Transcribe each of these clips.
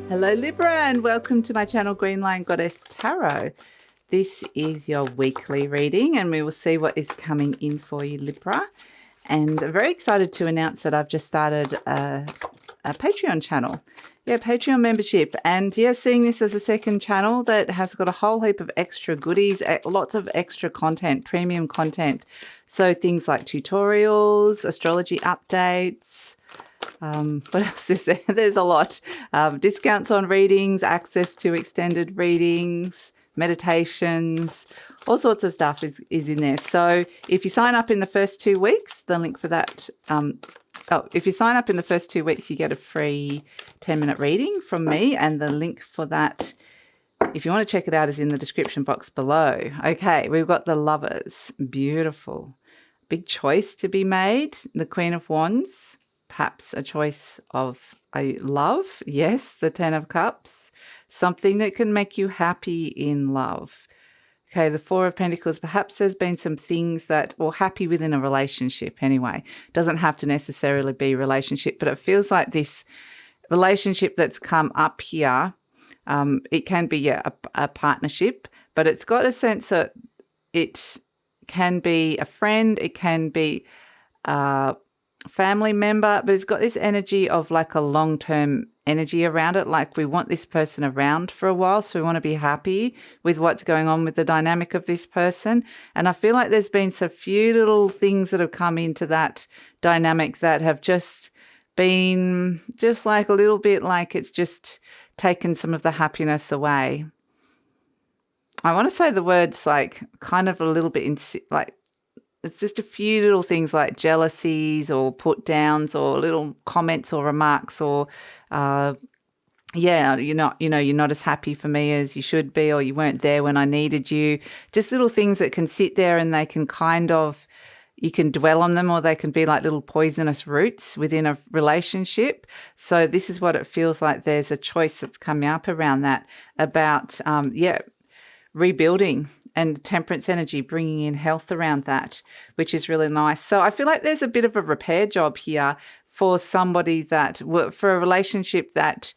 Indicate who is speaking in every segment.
Speaker 1: Hello Libra and welcome to my channel Green Lion Goddess Tarot. This is your weekly reading and we will see what is coming in for you, Libra. And I'm very excited to announce that I've just started a Patreon channel. Yeah, Patreon membership. And yeah, seeing this as a second channel that has got a whole heap of extra goodies, lots of extra content, premium content. So things like tutorials, astrology updates, what else is there? There's a lot. Discounts on readings, access to extended readings, meditations, all sorts of stuff is in there. So if you sign up in the first 2 weeks, the link for that, if you sign up in the first 2 weeks, you get a free 10-minute reading from me, and the link for that, if you want to check it out, is in the description box below. Okay, we've got the Lovers. Beautiful. Big choice to be made. The Queen of Wands. Perhaps a choice of a love. Yes, the Ten of Cups. Something that can make you happy in love. Okay, the Four of Pentacles. Perhaps there's been some things that, or happy within a relationship anyway. Doesn't have to necessarily be relationship, but it feels like this relationship that's come up here, it can be a partnership, but it's got a sense that it can be a friend, it can be family member, but it's got this energy of like a long-term energy around it. Like we want this person around for a while, so we want to be happy with what's going on with the dynamic of this person. And I feel like there's been so few little things that have come into that dynamic that have just been just like a little bit like it's just taken some of the happiness away. I want to say the words like kind of a little bit like it's just a few little things like jealousies or put downs or little comments or remarks or, yeah, you're not as happy for me as you should be, or you weren't there when I needed you. Just little things that can sit there and they can kind of, you can dwell on them, or they can be like little poisonous roots within a relationship. So this is what it feels like. There's a choice that's coming up around that about, rebuilding and temperance energy, bringing in health around that, which is really nice. So I feel like there's a bit of a repair job here for somebody that, for a relationship that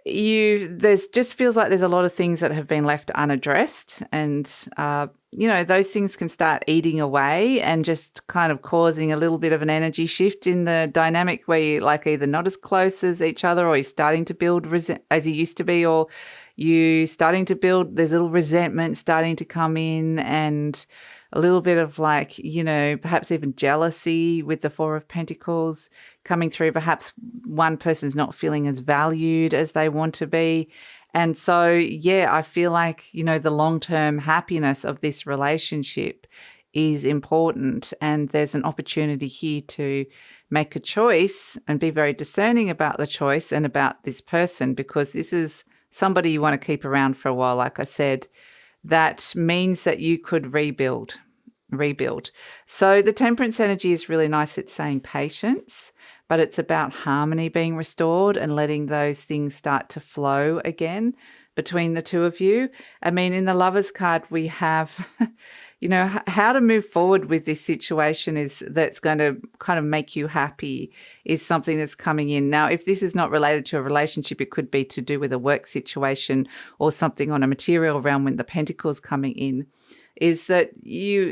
Speaker 1: there's just feels like there's a lot of things that have been left unaddressed, and those things can start eating away and just kind of causing a little bit of an energy shift in the dynamic where you're like either not as close as each other, or you're starting to build as you used to be, or you starting to build, there's a little resentment starting to come in, and a little bit of like, perhaps even jealousy with the Four of Pentacles coming through. Perhaps one person's not feeling as valued as they want to be. And so, yeah, I feel like, the long-term happiness of this relationship is important, and there's an opportunity here to make a choice and be very discerning about the choice and about this person, because this is somebody you want to keep around for a while. Like I said, that means that you could rebuild. So the temperance energy is really nice. It's saying patience, but it's about harmony being restored and letting those things start to flow again between the two of you. I mean, in the Lovers card, we have, how to move forward with this situation that's going to kind of make you happy is something that's coming in. Now, if this is not related to a relationship, it could be to do with a work situation or something on a material realm when the Pentacles coming in, is that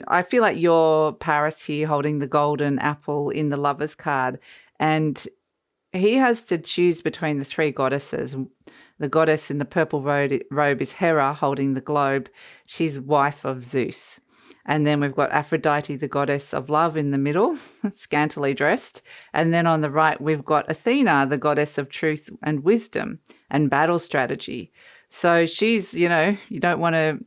Speaker 1: I feel like you're Paris here holding the golden apple in the Lovers card, and he has to choose between the three goddesses. The goddess in the purple robe is Hera holding the globe. She's wife of Zeus. And then we've got Aphrodite, the goddess of love, in the middle, scantily dressed. And then on the right, we've got Athena, the goddess of truth and wisdom and battle strategy. So she's, you don't want to,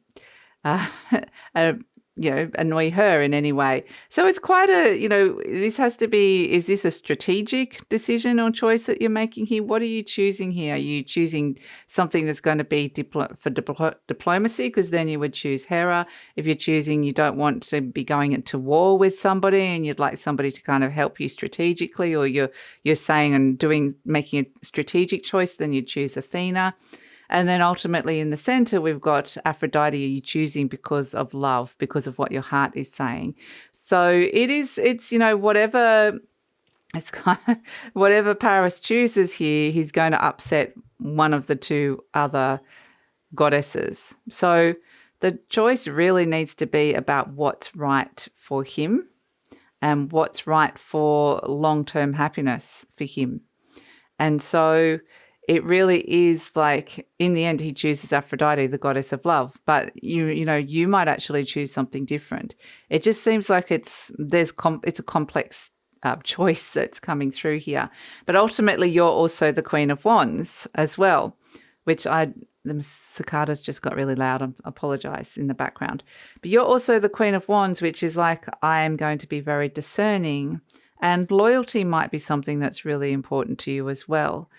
Speaker 1: annoy her in any way. So it's quite this has to be, is this a strategic decision or choice that you're making here? What are you choosing here? Are you choosing something that's going to be for diplomacy? Because then you would choose Hera. If you're choosing you don't want to be going into war with somebody and you'd like somebody to kind of help you strategically, or you're saying and making a strategic choice, then you'd choose Athena. And then ultimately in the center, we've got Aphrodite. Are you choosing because of love, because of what your heart is saying? So it's whatever it's kind of, whatever Paris chooses here, he's going to upset one of the two other goddesses. So the choice really needs to be about what's right for him and what's right for long-term happiness for him. And so it really is like, in the end, he chooses Aphrodite, the goddess of love. But you might actually choose something different. It just seems like it's a complex choice that's coming through here. But ultimately, you're also the Queen of Wands as well, which the cicadas just got really loud. I apologize in the background. But you're also the Queen of Wands, which is like, I am going to be very discerning. And loyalty might be something that's really important to you as well.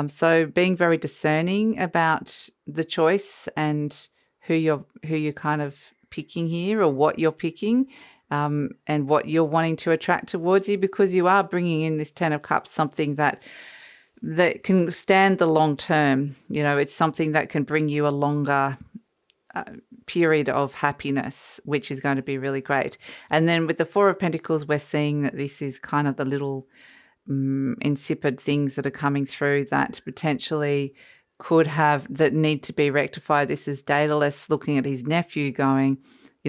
Speaker 1: So being very discerning about the choice and who you're kind of picking here, or what you're picking, and what you're wanting to attract towards you, because you are bringing in this Ten of Cups, something that can stand the long term. It's something that can bring you a longer period of happiness, which is going to be really great. And then with the Four of Pentacles, we're seeing that this is kind of the little insipid things that are coming through that potentially that need to be rectified. This is Daedalus looking at his nephew going,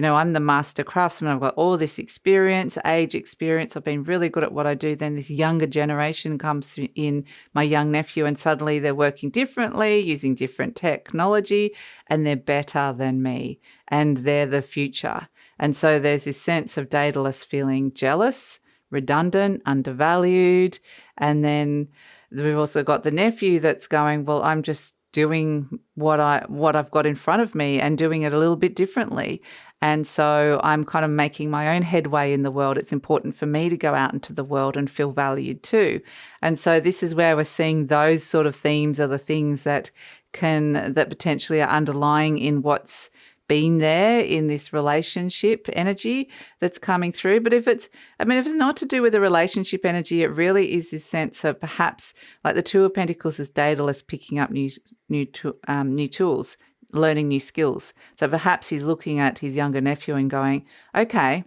Speaker 1: I'm the master craftsman. I've got all this experience, age experience. I've been really good at what I do. Then this younger generation comes in, my young nephew, and suddenly they're working differently, using different technology, and they're better than me, and they're the future. And so there's this sense of Daedalus feeling jealous, redundant, undervalued. And then we've also got the nephew that's going, well, I'm just doing what I've got in front of me and doing it a little bit differently. And so I'm kind of making my own headway in the world. It's important for me to go out into the world and feel valued too. And so this is where we're seeing those sort of themes are the things that potentially are underlying in what's been there in this relationship energy that's coming through. But if it's not to do with the relationship energy, it really is this sense of perhaps like the Two of Pentacles is Daedalus picking up new tools, learning new skills. So perhaps he's looking at his younger nephew and going, okay,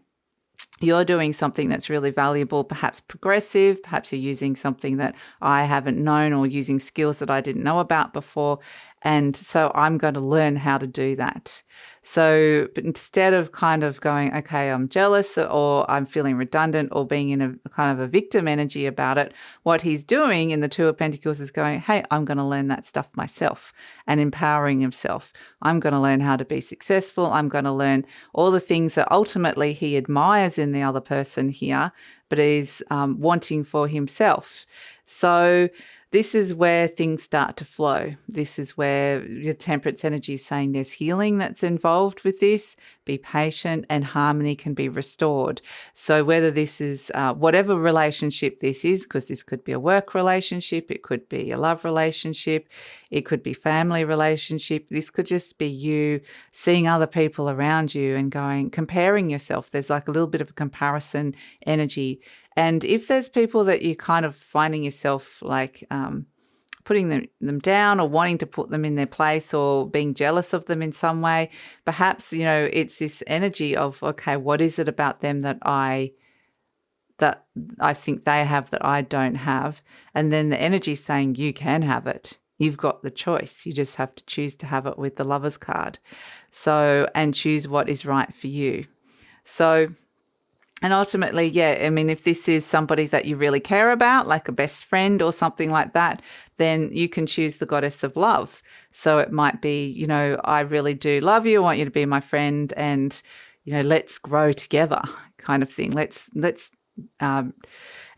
Speaker 1: you're doing something that's really valuable, perhaps progressive, perhaps you're using something that I haven't known, or using skills that I didn't know about before. And so I'm going to learn how to do that. So, but instead of kind of going, okay, I'm jealous, or I'm feeling redundant, or being in a kind of a victim energy about it, what he's doing in the Two of Pentacles is going, hey, I'm going to learn that stuff myself, and empowering himself. I'm going to learn how to be successful. I'm going to learn all the things that ultimately he admires in the other person here, but is wanting for himself. So this is where things start to flow. This is where your Temperance energy is saying there's healing that's involved with this. Be patient, and harmony can be restored. So whether this is whatever relationship this is, because this could be a work relationship, it could be a love relationship, it could be family relationship. This could just be you seeing other people around you and comparing yourself. There's like a little bit of a comparison energy. And if there's people that you're kind of finding yourself like putting them down, or wanting to put them in their place, or being jealous of them in some way, perhaps, it's this energy of, okay, what is it about them that I think they have that I don't have? And then the energy saying you can have it. You've got the choice. You just have to choose to have it with the Lover's card. So, and choose what is right for you. So, and ultimately, if this is somebody that you really care about, like a best friend or something like that, then you can choose the Goddess of Love. So it might be, I really do love you. I want you to be my friend, and, let's grow together kind of thing.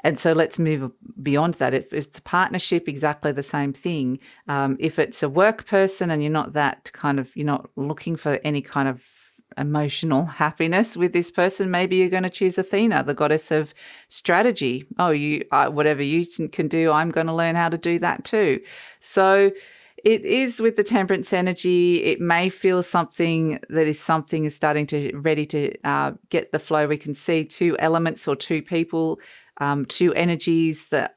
Speaker 1: And so let's move beyond that. If it's a partnership, exactly the same thing. If it's a work person and you're not looking for any kind of emotional happiness with this person, maybe you're going to choose Athena, the goddess of strategy. Whatever you can do, I'm going to learn how to do that too. So it is with the Temperance energy. It may feel something is starting to ready to get the flow. We can see two elements or two people, two energies, the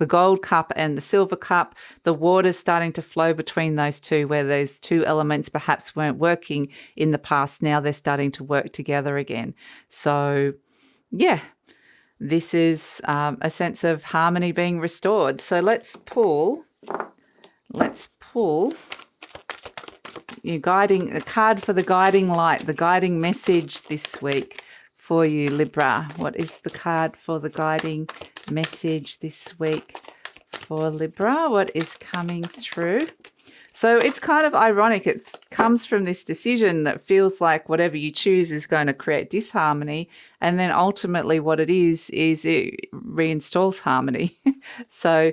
Speaker 1: gold cup and the silver cup. The water's starting to flow between those two, where those two elements perhaps weren't working in the past. Now they're starting to work together again. So, yeah. this is a sense of harmony being restored. So let's pull your guiding, a card for the guiding light, the guiding message this week for you, Libra. What is the card for the guiding message this week for Libra? What is coming through? So it's kind of ironic. It comes from this decision that feels like whatever you choose is going to create disharmony. And then ultimately what it is it reinstalls harmony. So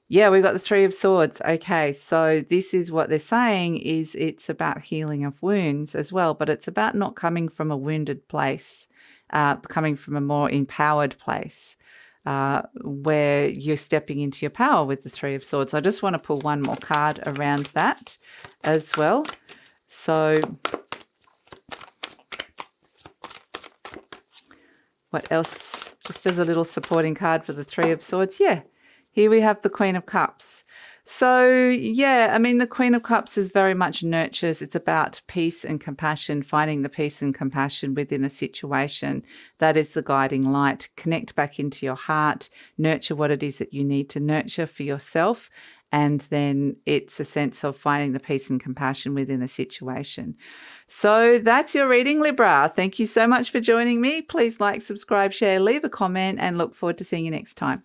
Speaker 1: yeah, we got the Three of Swords. Okay, so this is what they're saying is it's about healing of wounds as well, but it's about not coming from a wounded place, coming from a more empowered place. Where you're stepping into your power with the Three of Swords. I just want to pull one more card around that as well. So what else? Just as a little supporting card for the Three of Swords. Yeah, here we have the Queen of Cups. So yeah, I mean, the Queen of Cups is very much nurtures. It's about peace and compassion, finding the peace and compassion within a situation. That is the guiding light. Connect back into your heart, nurture what it is that you need to nurture for yourself. And then it's a sense of finding the peace and compassion within a situation. So that's your reading, Libra. Thank you so much for joining me. Please like, subscribe, share, leave a comment, and look forward to seeing you next time.